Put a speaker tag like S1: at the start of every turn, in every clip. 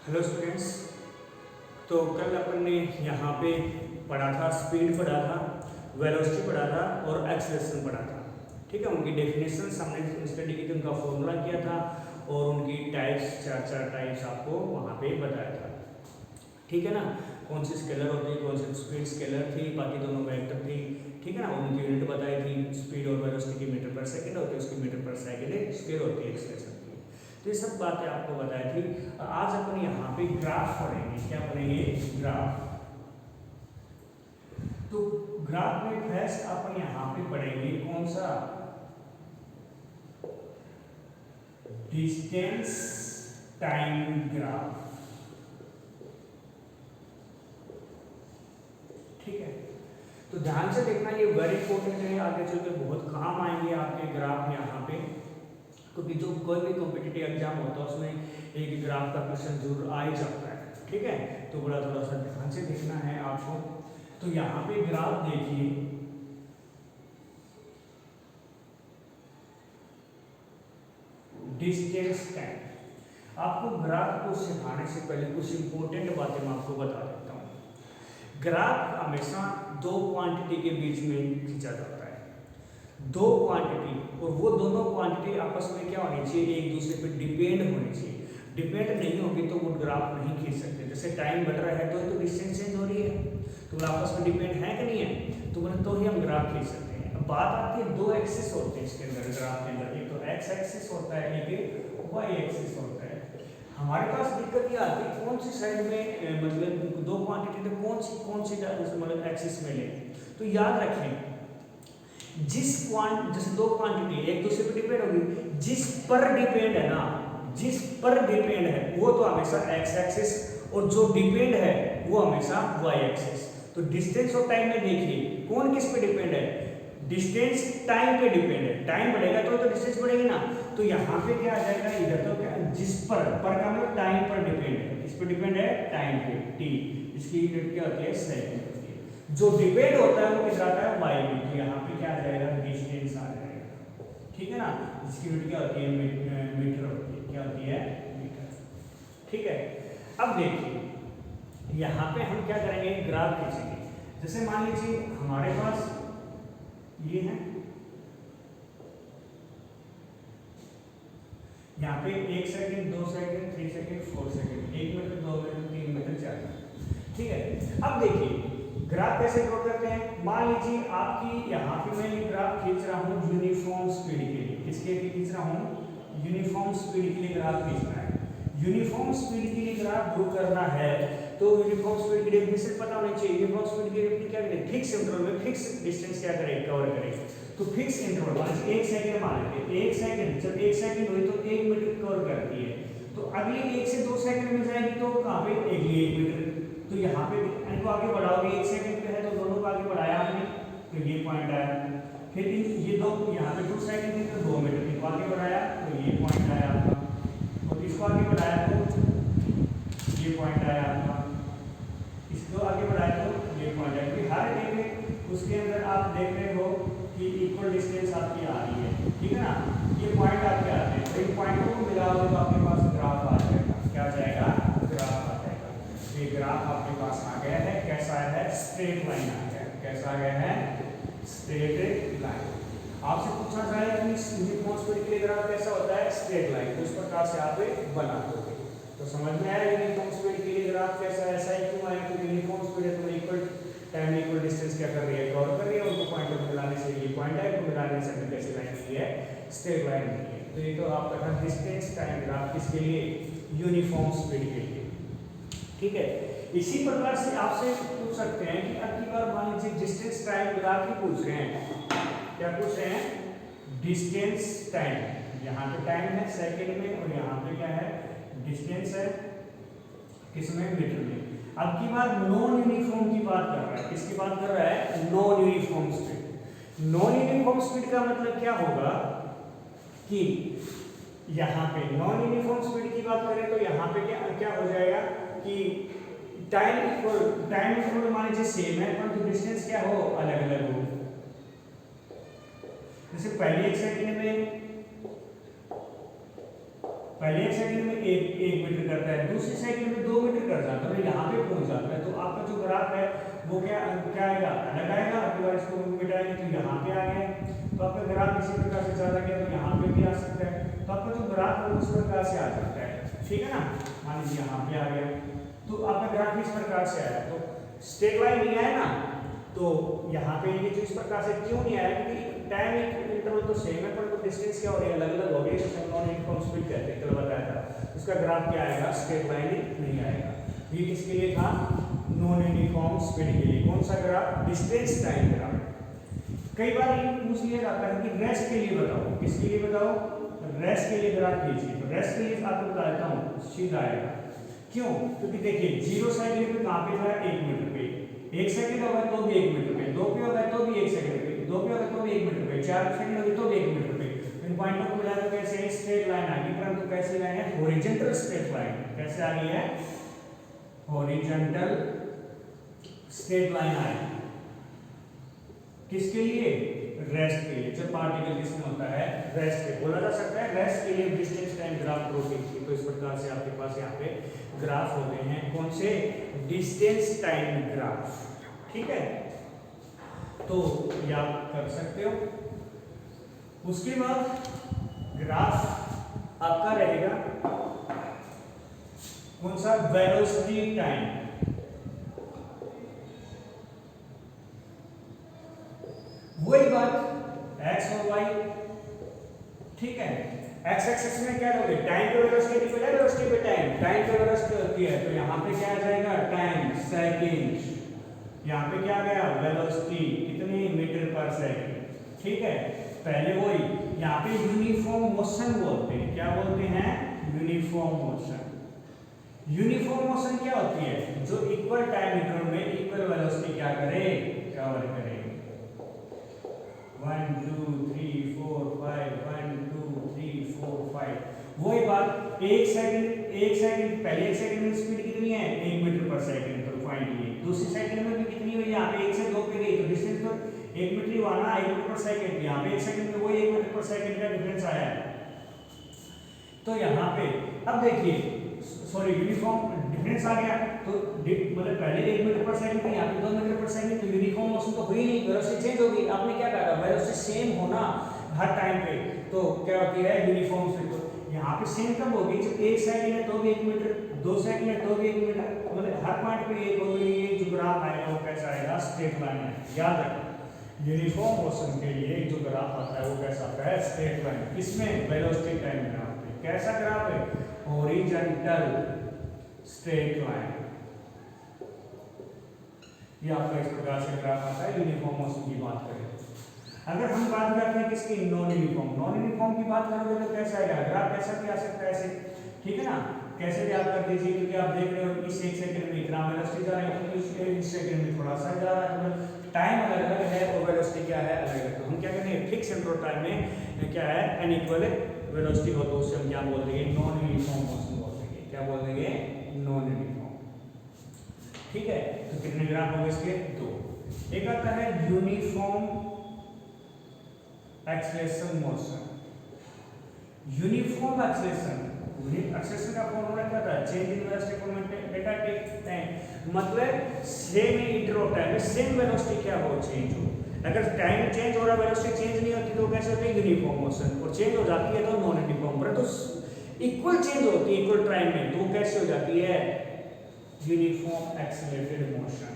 S1: Hello students. तो कल अपन ने यहाँ पे पढ़ा था, स्पीड पढ़ा था, वेलोसिटी पढ़ा था और एक्सेलरेशन पढ़ा था। ठीक है, उनकी डेफिनेशंस हमने स्टडी की थी, उनका फॉर्मूला किया था और उनकी टाइप्स, चार टाइप्स आपको वहाँ पे बताया था। ठीक है ना, कौन सी स्केलर होती है, कौन सी स्पीड स्केलर थी, बाकी दोनों वेक्टर थी। ठीक है ना, उनकी यूनिट बताई थी। स्पीड और वेलोसिटी की मीटर पर सेकंड होती है, उसकी मीटर पर सेकंड स्क्वायर होती है एक्सेलरेशन की। तो ये सब बातें आपको बताई थी। आज अपन यहाँ पे ग्राफ पढ़ेंगे। क्या पढ़ेंगे? ग्राफ। तो ग्राफ में फर्स्ट अपन यहाँ पे पढ़ेंगे कौन सा? Distance time graph. ठीक है, तो ध्यान से देखना, ये वेरी इंपॉर्टेंट है, आगे चल के बहुत काम आएंगे आपके ग्राफ यहाँ पे। क्योंकि जो कोई भी कॉम्पिटिटिव एग्जाम होता है उसमें एक ग्राफ का क्वेश्चन जरूर आ ही जाता है। ठीक है, तो बड़ा थोड़ा सा ध्यान से देखना है आपको। तो यहाँ पे ग्राफ देखिए, डिस्टेंस टाइम। आपको ग्राफ को सिखाने से पहले कुछ इंपॉर्टेंट बातें मैं आपको बता देता हूँ। ग्राफ हमेशा दो क्वांटिटी के बीच में खींचा जाता है। दो क्वांटिटी, और वो दोनों क्वांटिटी आपस में क्या होनी चाहिए? एक दूसरे पे डिपेंड होनी चाहिए। डिपेंड नहीं होगी तो वो ग्राफ नहीं खींच सकते। जैसे टाइम बढ़ रहा है तो डिस्टेंस चेंज हो रही है, तो वो आपस में डिपेंड है कि नहीं है? तो ही हम ग्राफ खींच सकते हैं। अब बात आती है, दो एक्सिस होते हैं इसके अंदर, ग्राफ के अंदर। एक तो एक्स एक्सिस होता है, एक वाई एक्सिस होता है। हमारे पास दिक्कत ये आती है कौन सी साइड में, मतलब दो क्वांटिटी तो कौन सी मतलब एक्सिस में ले। तो याद रखें, जैसे दो क्वांटिटी एक दूसरे पर डिपेंड होगी, जिस पर डिपेंड है ना, जिस पर डिपेंड है वो तो हमेशा एक्स एक्सिस, और जो डिपेंड है वो हमेशा वाई एक्सिस। तो डिस्टेंस और टाइम में देखिए कौन किस पे डिपेंड है? डिस्टेंस टाइम पे डिपेंड है। टाइम बढ़ेगा तो डिस्टेंस बढ़ेगी ना। तो यहाँ पे क्या आ जाएगा? इधर तो क्या, जिस पर का मतलब टाइम पर डिपेंड है। किस पे डिपेंड है? टाइम पे, टी। इसकी यूनिट क्या होती है? सेकंड। जो डिपेंड होता है वो किस आता है? वाई में। तो यहाँ पे क्या आ जाएगा? डिस्टेंस आ जाएगा। ठीक है ना, इसकी यूनिट क्या होती है? मीटर होती है। क्या होती है? मीटर। ठीक है, अब देखिए यहाँ पे हम क्या करेंगे? ग्राफ खींचेंगे। जैसे मान लीजिए हमारे पास ये है, यहाँ पे 1 second, 2 second, 3 second, 4 second, 1 minute, 2 minute, 3 minute, 4 minute. ठीक है, अब देखिए ग्राफ कैसे ड्रॉ करते हैं। मान लीजिए आपकी यहाँ पे मैं ये ग्राफ खींच रहा हूँ यूनिफॉर्म स्पीड के लिए। किसके लिए खींच रहा हूँ? यूनिफॉर्म स्पीड के लिए ग्राफ खींचना है। यूनिफॉर्म स्पीड के लिए ग्राफ ड्रॉ करना है तो यूनिफॉर्म स्पीड की डेफिनेशन पता होनी चाहिए। यूनिफॉर्म स्पीड की डेफिनेशन क्या करें? फिक्स इंटरवल में फिक्स डिस्टेंस क्या करें? कवर करें। तो फिक्स इंटरवल मान लीजिए 1 सेकंड मान लेते हैं। 1 सेकंड, जब 1 सेकंड हुई तो 1 मीटर कवर करती है। तो अगली 1 से 2 सेकंड में जाएगी तो कहाँ पे? अगली 1 मीटर। तो यहाँ पे इनको आगे बढ़ाओगे, 1 सेकंड पे है तो दोनों को आगे बढ़ाया आपने, तो ये पॉइंट आया। फिर ये दो, यहाँ पे 2 सेकंड है तो 2 मीटर, इनको आगे बढ़ाया तो ये पॉइंट आया आपका, और इसको आगे बढ़ाया तो ये पॉइंट आया आपका, इसको आगे बढ़ाया तो ये पॉइंट आया। क्योंकि हर एक उसके अंदर आप देख रहे हो कि इक्वल डिस्टेंस आपकी आ रही है। ठीक है ना, ये पॉइंट आपके आते हैं, तो इन पॉइंटों को मिलाओगे तो आपके पास ग्राफ आ जाएगा। क्या आ जाएगा? ग्राफ आ जाएगा। ये ग्राफ आपके पास आ गया है। कैसा है? स्ट्रेट लाइन आ गया। कैसा आ गया है? Straight line. आपसे पूछना चाहे कि यूनिफॉर्म स्पीड के लिए ग्राफ कैसा होता है? Straight line. तो इस प्रकार से आप बना दोगे। तो समझ में आया यूनिफॉर्म स्पीड के लिए ग्राफ कैसा है? ऐसा ही क्यों आया? क्योंकि यूनिफॉर्म स्पीड है तो इक्वल टाइम इक्वल डिस्टेंस क्या कर रही है? कवर कर रही है। उनको पॉइंट को मिलाने से ये पॉइंट है, तो मिलाने से हमें कैसी लाइन मिली है? स्ट्रेट लाइन मिली है। तो ये तो आपका था डिस्टेंस टाइम ग्राफ। किसके लिए? यूनिफॉर्म स्पीड के लिए। ठीक है, इसी प्रकार से आपसे पूछ सकते हैं कि अब की बार मान लीजिए डिस्टेंस टाइम ग्राफ ही पूछ रहे हैं। क्या पूछ रहे हैं? Distance time. यहाँ पे टाइम है सेकंड में, और यहाँ पे क्या है? डिस्टेंस है किसमें? मीटर में। अब की बार नॉन यूनिफॉर्म की बात कर रहा है। किसकी बात कर रहा है? Non uniform speed. Non uniform speed का मतलब क्या होगा कि यहाँ पे नॉन यूनिफॉर्म स्पीड की बात करें तो यहाँ पे क्या हो जाएगा कि टाइम इक्वल मान लीजिए सेम है, परंतु डिस्टेंस क्या हो? अलग अलग हो। जैसे पहले 1 सेकंड में पहले एक सेकंड में एक मीटर करता है, दूसरी सेकंड में 2 मीटर कर जाता है, यहाँ पे पहुंच जाता है। तो आपका जो ग्राफ है वो क्या आएगा, अलग आएगा। अगली बार इसको मिटाएंगे तो यहाँ पे आ गया, तो आपका ग्राफ इसी प्रकार से चला गया, तो यहाँ पे भी आ सकता है। तो आपका जो ग्राफ है उस प्रकार से आ सकता है, ठीक है ना। मान लीजिए यहाँ पे आ गया, तो आपका ग्राफ इस प्रकार से आया। तो स्ट्रेट लाइन नहीं आया ना, तो यहाँ पे ये जो इस प्रकार से क्यों नहीं आया, क्योंकि टाइम इंटरवल तो सेम है, पर डिस्टेंस क्या हो रही है, अलग अलग हो गई। तो हम नॉन यूनिफॉर्म स्पीड कहते हैं, कल बताया था। उसका ग्राफ क्या आएगा, स्ट्रेट लाइन नहीं आएगा। ये किसके लिए था, नॉन यूनिफॉर्म स्पीड के लिए। कौन सा ग्राफ, डिस्टेंस टाइम ग्राफ। कई बार ये पूछ लिया जाता है कि रेस्ट के लिए बताओ, किसके लिए बताओ, रेस्ट के लिए ग्राफ कीजिए। तो रेस्ट के लिए आपको बता देता हूँ, सीधा आएगा। क्यों, क्योंकि देखिए 0 सेकंड पे कहाँ पे था, 1 मीटर पे, 1 सेकंड होगा तो भी 1 मीटर पे, 2 पे होगा तो भी 1 सेकंड पे, 2 पे होगा तो भी 1 मीटर पे, 4 सेकंड होगी तो भी 1 मीटर पे। इन पॉइंटों को मिला तो कैसे स्ट्रेट लाइन आ गई, परंतु कैसी लाइन है, हॉरिजॉन्टल स्ट्रेट लाइन। कैसे आ गई है, हॉरिजॉन्टल स्ट्रेट लाइन आई। किसके लिए, रेस्ट के लिए। जब पार्टिकल किसमें होता है, रेस्ट पे, बोला जा सकता है रेस्ट के लिए डिस्टेंस टाइम ग्राफ ड्रॉ कीजिए। तो इस प्रकार से आपके पास यहाँ पे ग्राफ होते हैं, कौन से, डिस्टेंस टाइम ग्राफ, ठीक है। तो ये आप कर सकते हो। उसके बाद ग्राफ आपका रहेगा कौन सा, वेलोसिटी टाइम। वही बात x और y, ठीक है। x एक्सिस में क्या दोगे, टाइम पे वेलोसिटी पे वेलोसिटी पे टाइम, टाइम पे वेलोसिटी होती है, तो यहाँ पे क्या आ जाएगा, टाइम सेकंड। यहाँ पे क्या आ गया, वेलोसिटी कितनी, मीटर पर सेकंड, ठीक है। पहले वही, यहाँ पे यूनिफॉर्म मोशन बोलते हैं, क्या बोलते हैं, यूनिफॉर्म मोशन। यूनिफॉर्म मोशन क्या होती है, जो इक्वल टाइम इंटरवल में इक्वल वेलोसिटी क्या करे, कवर करे। 1 2 3 4 5 1 2 3 4 5। वही बात, एक सेकंड पहले एक सेकंड में स्पीड कितनी है, 1 मीटर पर सेकंड, तो पॉइंट ये। दूसरी सेकंड में भी कितनी हुई, यहाँ पे 1 से 2 पे गई, तो डिस्टेंस तो 1 मीटर ही हुआ ना, 1 मीटर पर सेकंड। यहाँ पे 1 सेकंड में वही 1 मीटर पर सेकंड का डिफरेंस आया है। तो यहाँ पे अब देखिए, सॉरी यूनिफॉर्म डिफरेंस आ गया, तो मतलब पहले 1 मीटर पर सेकंड थी, यहाँ पे 2 मीटर पर सेकंड, तो यूनिफॉर्म मोशन तो हुई नहीं, वेलोसिटी चेंज होगी। आपने क्या कहा, वेलोसिटी सेम होना हर टाइम पे, तो क्या होती है, यूनिफॉर्म स्पीड। तो यहाँ पे सेम कब होगी, जब 1 सेकंड है तो भी 1 मीटर, 2 सेकंड है तो भी 1 मीटर, मतलब हर पॉइंट पे एक होगी। ये जो ग्राफ आएगा वो कैसा आएगा, स्ट्रेट लाइन है। याद रखना, यूनिफॉर्म मोशन के लिए जो ग्राफ आता है वो कैसा आता है, स्ट्रेट लाइन। किसमें, वेलोसिटी टाइम ग्राफ में। कैसा ग्राफ है, हॉरिजॉन्टल स्ट्रेट लाइन। ये आपका इस प्रकार से ग्राफ आता है, यूनिफॉर्म मोशन की बात करें। अगर हम बात करते हैं किसकी, नॉन यूनिफॉर्म की बात करोगे तो कैसा आएगा ग्राफ, कैसा भी आ सकता है ऐसे, ठीक है ना। कैसे भी आप कर दीजिए, क्योंकि आप देख रहे हो इस 1 सेकंड में इतना वेलोसिटी जा रही है, तो इस सेकंड में थोड़ा सा जा रहा है, मतलब टाइम अलग अलग है और वेलोसिटी क्या है, अलग अलग। तो हम क्या करेंगे, फिक्स इंटरवल टाइम में क्या है, अनइक्वल वेलोसिटी हो, तो उसे हम क्या बोल देंगे, नॉन यूनिफॉर्म मोशन बोल देंगे। क्या बोल देंगे, नॉन यूनिफॉर्म, ठीक है। तो कितने ग्राफ होंगे इसके, 2। एक आता है uniform acceleration motion. Uniform acceleration का फॉर्मूला क्या था, change in velocity upon data time, मतलब सेम इंटरवल टाइम में सेम वेलोसिटी क्या हो, चेंज हो। अगर टाइम चेंज हो रहा, वेलोसिटी चेंज नहीं होती, तो कैसे होती है, यूनिफॉर्म मोशन। और चेंज हो जाती है तो नॉन यूनिफॉर्म। पर तो इक्वल चेंज होती है इक्वल टाइम में, तो कैसे हो जाती है, यूनिफॉर्म एक्सेलरेटेड मोशन।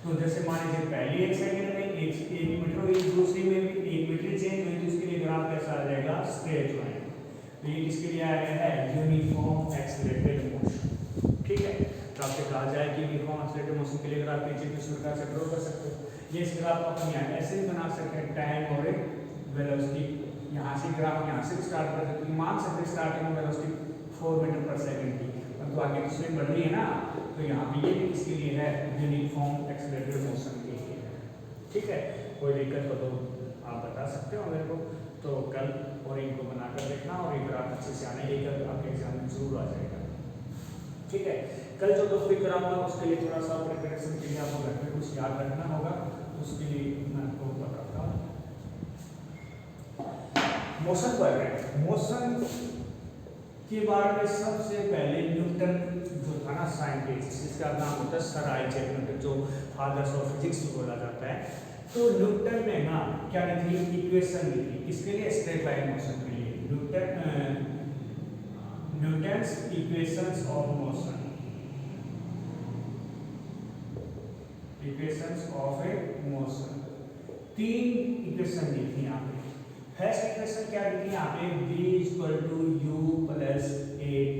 S1: तो जैसे मान लीजिए पहली 1 सेकंड में 1 मीटर हुई, दूसरी में भी 1 मीटर चेंज हुई, तो उसके लिए ग्राफ कैसा आ जाएगा, स्ट्रेट लाइन। तो ये किसके लिए आया है, यूनिफॉर्म एक्सेलरेटेड मोशन, ठीक है। तो आपसे कहा जाए कि यूनिफॉर्म एक्सेलरेटेड मोशन के लिए ग्राफ कीजिए, किस प्रकार से ड्रॉ कर सकते हो। ये इस ग्राफ को अपन यहाँ ऐसे भी बना सकते हैं, टाइम और वेलोसिटी। यहाँ से ग्राफ यहाँ से स्टार्ट कर सकते हैं, मान सकते हैं स्टार्टिंग में वेलोसिटी 4 मीटर पर सेकंड थी, तो आगे तो स्विंग बढ़ रही है ना, तो यहाँ पे ये भी किसके लिए है, यूनिफॉर्म एक्सेलरेटेड मोशन के लिए है, ठीक है। कोई दिक्कत हो तो आप बता सकते हो मेरे को, तो कल और इनको बनाकर देखना, और एक ग्राफ अच्छे से आने, एक आपके एग्जाम में जरूर आ जाएगा, ठीक है। कल जो टॉपिक कराऊंगा उसके लिए थोड़ा सा प्रिपरेशन के लिए आपको घर में कुछ याद रखना होगा, उसके लिए मैं आपको बताता हूँ। मोशन पर है, मोशन के बारे में सबसे पहले न्यूटन जो था ना साइंटिस्ट, जिसका नाम होता है सर आइजैक न्यूटन, जो फादर्स ऑफ फिजिक्स बोला जाता है। तो न्यूटन ने ना क्या दी थी, इक्वेशन दी थी, किसके लिए, स्ट्रेट लाइन मोशन के लिए। Newton's equations of motion, equations of a motion, 3 equation दी थी यहाँ पे। फर्स्ट इक्वेशन क्या दी थी यहाँ पे, v = u + at।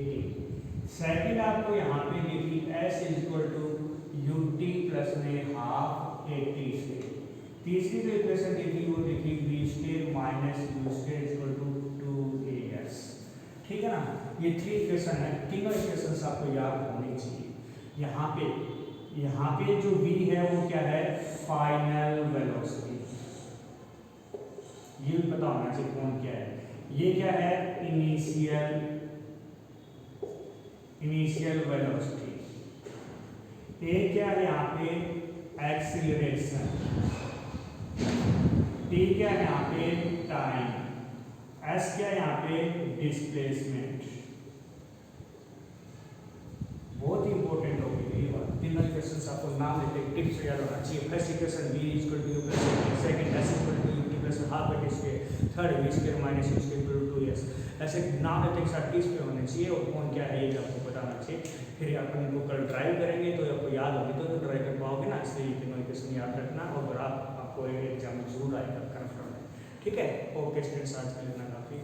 S1: सेकंड आपको यहाँ पे दी थी s = ut + में हाफ at। तीसरी जो इक्वेशन दी थी वो दी थी v² - u² = 2as। ठीक है ना, ये 3 इक्वेशन है, तीनों इक्वेशंस आपको याद होनी चाहिए। यहाँ पे जो v है वो क्या है, फाइनल वेलोसिटी, ये भी पता होना चाहिए कौन क्या है। ये क्या है, इनिशियल वेलोसिटी। ए क्या है यहाँ पे, एक्सीलरेशन। टी क्या है यहाँ पे, टाइम। एस क्या है यहाँ पे, डिस्प्लेसमेंट। बहुत ही इंपॉर्टेंट होगी ये बात। तीनों इक्वेशंस आपको नाम लेते टिप्स से याद होना चाहिए। First equation v = u + at, second s = ut + half at², third v² - u² = 2s। ऐसे नाम लेते के साथ टिप्स पे होने चाहिए और कौन क्या है ये आपको बताना चाहिए। फिर अपन इनको कल ड्राइव करेंगे तो आपको याद होगी तो ड्राइव कर पाओगे ना, इसलिए ये तीनों इक्वेशन याद रखना और ग्राफ आपको एग्जाम में जरूर आएगा, कन्फर्म है। ठीक है, ओके स्टूडेंट्स, आज के लिए इतना काफ़ी।